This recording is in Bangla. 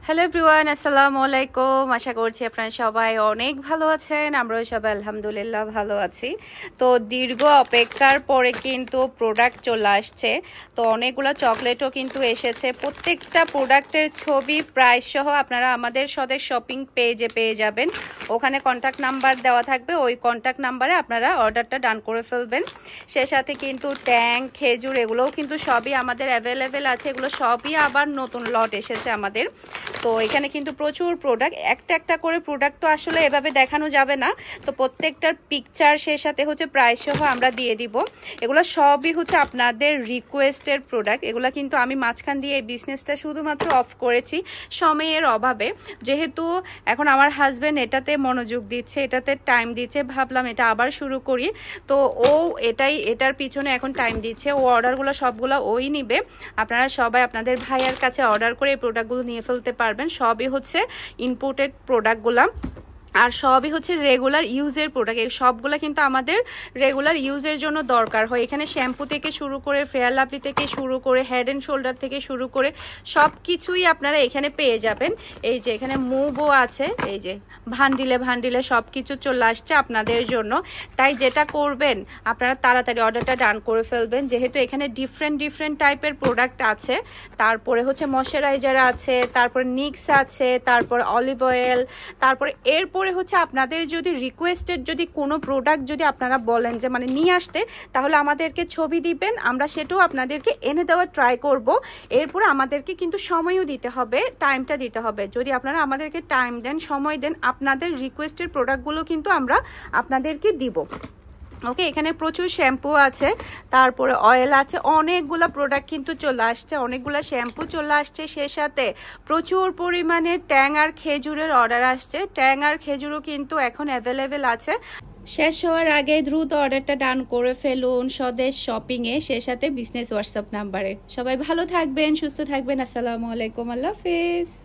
হ্যালো এভরিওয়ান, আসসালামু আলাইকুম। আশা করছি আপনারা সবাই অনেক ভালো আছেন। আমরাও সবাই আলহামদুলিল্লাহ ভালো আছি। তো দীর্ঘ অপেক্ষার পরে কিন্তু প্রোডাক্ট চলে আসছে। তো অনেকগুলো চকলেটও কিন্তু এসেছে। প্রত্যেকটা প্রোডাক্টের ছবি প্রাইস সহ আপনারা আমাদের স্বদেশ শপিং পেজে পেয়ে যাবেন। ওখানে কন্ট্যাক্ট নাম্বার দেওয়া থাকবে, ওই কন্ট্যাক্ট নাম্বারে আপনারা অর্ডারটা ডান করে ফেলবেন। সে সাথে কিন্তু ট্যাং, খেজুর এগুলোও কিন্তু সবই আমাদের অ্যাভেলেবেল আছে। এগুলো সবই আবার নতুন লট এসেছে আমাদের। তো এখানে কিন্তু প্রচুর প্রোডাক্ট, একটা একটা করে প্রোডাক্ট তো আসলে এভাবে দেখানো যাবে না। তো প্রত্যেকটার পিকচার সে সাথে হচ্ছে প্রাইস সহ আমরা দিয়ে দিব। এগুলো সবই হচ্ছে আপনাদের রিকোয়েস্টের প্রোডাক্ট। এগুলো কিন্তু আমি মাঝখান দিয়ে এই বিজনেসটা শুধুমাত্র অফ করেছি সময়ের অভাবে। যেহেতু এখন আমার হাজব্যান্ড এটাতে মনোযোগ দিচ্ছে, এটাতে টাইম দিচ্ছে, ভাবলাম এটা আবার শুরু করি। তো ও এটার পিছনে এখন টাইম দিচ্ছে। ও অর্ডারগুলো সবগুলো ওই নিবে। আপনারা সবাই আপনাদের ভাইয়ার কাছে অর্ডার করে এই প্রোডাক্টগুলো নিয়ে ফেলতে পারবেন। সবই হচ্ছে ইম্পোর্টেড প্রোডাক্টগুলা, আর সবই হচ্ছে রেগুলার ইউজের প্রোডাক্ট। এই সবগুলো কিন্তু আমাদের রেগুলার ইউজের জন্য দরকার হয়। এখানে শ্যাম্পু থেকে শুরু করে, ফেয়ার লাভলি থেকে শুরু করে, হেড অ্যান্ড শোল্ডার থেকে শুরু করে সব কিছুই আপনারা এখানে পেয়ে যাবেন। এই যে এখানে মুভও আছে, এই যে ভান্ডিলে ভান্ডিলে সব কিছু চলে আসছে আপনাদের জন্য। তাই যেটা করবেন, আপনারা তাড়াতাড়ি অর্ডারটা ডান করে ফেলবেন, যেহেতু এখানে ডিফারেন্ট টাইপের প্রোডাক্ট আছে। তারপরে হচ্ছে ময়শ্চারাইজার আছে, তারপরে নিক্স আছে, তারপর অলিভ অয়েল, তারপরে এরপর হচ্ছে আপনাদের যদি রিকোয়েস্টেড যদি কোনো প্রোডাক্ট যদি আপনারা বলেন যে মানে নিয়ে আসতে, তাহলে আমাদেরকে ছবি দিবেন, আমরা সেটাও আপনাদেরকে এনে দেওয়ার ট্রাই করব। এরপর আমাদেরকে কিন্তু সময়ও দিতে হবে, টাইমটা দিতে হবে। যদি আপনারা আমাদেরকে টাইম দেন, সময় দেন, আপনাদের রিকোয়েস্টেড প্রোডাক্টগুলো কিন্তু আমরা আপনাদেরকে দিব। ওকে, এখানে প্রচুর শ্যাম্পু আছে, তারপরে অয়েল আছে, অনেকগুলা প্রোডাক্ট কিন্তু চলে আসছে, অনেকগুলা শ্যাম্পু চলে আসছে। সে সাথে প্রচুর পরিমাণে ট্যাং আর খেজুরের অর্ডার আসছে। ট্যাং আর খেজুরও কিন্তু এখন অ্যাভেলেবেল আছে। শেষ হওয়ার আগে দ্রুত অর্ডারটা ডান করে ফেলুন স্বদেশ শপিংয়ে, সে সাথে বিজনেস হোয়াটসঅ্যাপ নাম্বারে। সবাই ভালো থাকবেন, সুস্থ থাকবেন। আসসালামু আলাইকুম, আল্লাহ হাফেজ।